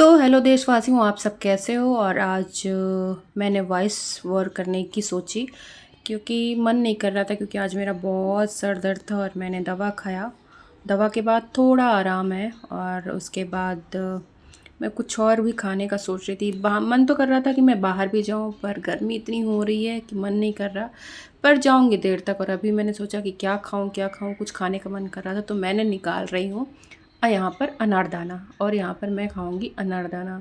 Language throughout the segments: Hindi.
तो हेलो देशवासियों, आप सब कैसे हो। और आज मैंने वॉइस ओवर करने की सोची क्योंकि मन नहीं कर रहा था, क्योंकि आज मेरा बहुत सर दर्द था और मैंने दवा खाया। दवा के बाद थोड़ा आराम है और उसके बाद मैं कुछ और भी खाने का सोच रही थी। मन तो कर रहा था कि मैं बाहर भी जाऊं, पर गर्मी इतनी हो रही है कि मन नहीं कर रहा। पर जाऊंगी देर तक। और अभी मैंने सोचा कि क्या खाऊं क्या खाऊं, कुछ खाने का मन कर रहा था तो मैंने निकाल रही हूँ यहाँ पर अनारदाना। और यहाँ पर मैं खाऊंगी अनारदाना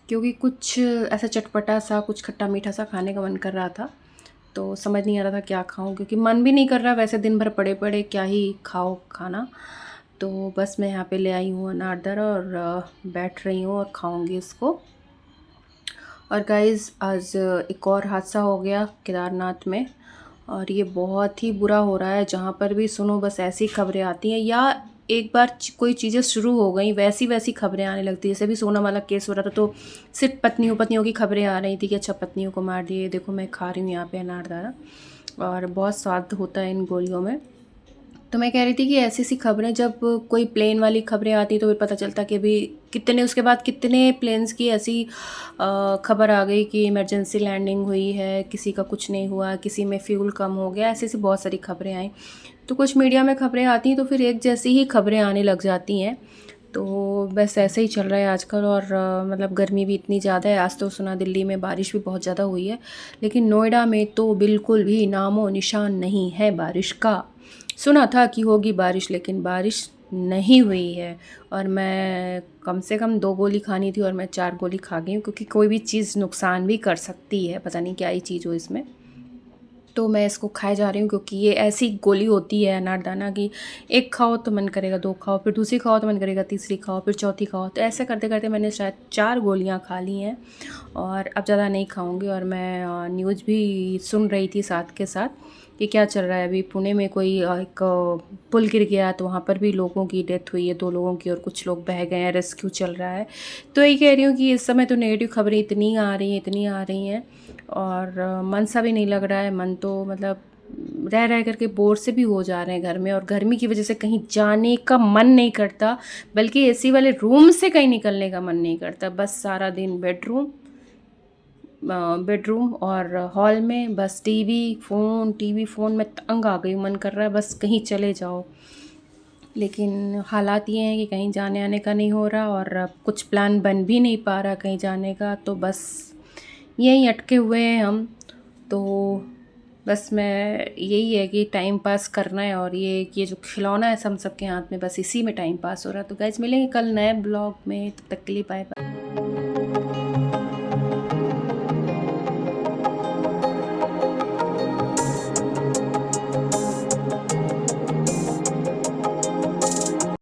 क्योंकि कुछ ऐसा चटपटा सा, कुछ खट्टा मीठा सा खाने का मन कर रहा था। तो समझ नहीं आ रहा था क्या खाऊं, क्योंकि मन भी नहीं कर रहा, वैसे दिन भर पड़े पड़े क्या ही खाओ खाना। तो बस मैं यहाँ पे ले आई हूँ अनारदाना और बैठ रही हूँ और खाऊंगी इसको। और गाइज़, आज एक और हादसा हो गया केदारनाथ में। और ये बहुत ही बुरा हो रहा है। जहाँ पर भी सुनो बस ऐसी खबरें आती हैं, या एक बार कोई चीज़ें शुरू हो गई वैसी वैसी खबरें आने लगती है। जैसे भी सोना वाला केस हो रहा था तो सिर्फ पत्नियों पत्नियों की खबरें आ रही थी कि अच्छा पत्नियों को मार दिए। देखो मैं खा रही हूँ यहाँ पे अनारदाना और बहुत स्वाद होता है इन गोलियों में। तो मैं कह रही थी कि ऐसी सी खबरें, जब कोई प्लेन वाली खबरें आती तो फिर पता चलता कि अभी कितने, उसके बाद कितने प्लेन्स की ऐसी खबर आ गई कि इमरजेंसी लैंडिंग हुई है, किसी का कुछ नहीं हुआ, किसी में फ्यूल कम हो गया, ऐसी ऐसी बहुत सारी खबरें आई। तो कुछ मीडिया में खबरें आती हैं तो फिर एक जैसी ही खबरें आने लग जाती हैं। तो बस ऐसे ही चल रहा है आजकल। और मतलब गर्मी भी इतनी ज़्यादा है। आज तो सुना दिल्ली में बारिश भी बहुत ज़्यादा हुई है, लेकिन नोएडा में तो बिल्कुल भी नामो निशान नहीं है बारिश का। सुना था कि होगी बारिश, लेकिन बारिश नहीं हुई है। और मैं कम से कम 2 गोली खानी थी और मैं 4 गोली खा गई हूँ, क्योंकि कोई भी चीज़ नुकसान भी कर सकती है, पता नहीं क्या ही चीज़ हो इसमें। तो मैं इसको खाए जा रही हूँ क्योंकि ये ऐसी गोली होती है अनारदाना की, एक खाओ तो मन करेगा 2 खाओ, फिर दूसरी खाओ तो मन करेगा तीसरी खाओ, फिर चौथी खाओ। तो ऐसे करते करते मैंने शायद 4 गोलियाँ खा ली हैं और अब ज़्यादा नहीं खाऊंगी। और मैं न्यूज़ भी सुन रही थी साथ के साथ कि क्या चल रहा है। अभी पुणे में कोई एक पुल गिर गया तो वहाँ पर भी लोगों की डेथ हुई है, 2 लोगों की, और कुछ लोग बह गए हैं, रेस्क्यू चल रहा है। तो यही कह रही हूँ कि इस समय तो नेगेटिव खबरें इतनी आ रही हैं, इतनी आ रही हैं, और मन सा भी नहीं लग रहा है। मन तो मतलब रह रह करके बोर से भी हो जा रहे हैं घर में, और गर्मी की वजह से कहीं जाने का मन नहीं करता, बल्कि एसी वाले रूम से कहीं निकलने का मन नहीं करता। बस सारा दिन बेडरूम और हॉल में बस टीवी फ़ोन में तंग आ गई हूँ। मन कर रहा है बस कहीं चले जाओ, लेकिन हालात ये हैं कि कहीं जाने आने का नहीं हो रहा और अब कुछ प्लान बन भी नहीं पा रहा कहीं जाने का। तो बस यहीं अटके हुए हैं हम। तो बस मैं यही है कि टाइम पास करना है, और ये जो खिलौना है हम सबके हाथ में, बस इसी में टाइम पास हो रहा है। तो गाइज, मिलेंगे कल नए ब्लॉग में, तब तक के लिए बाय बाय।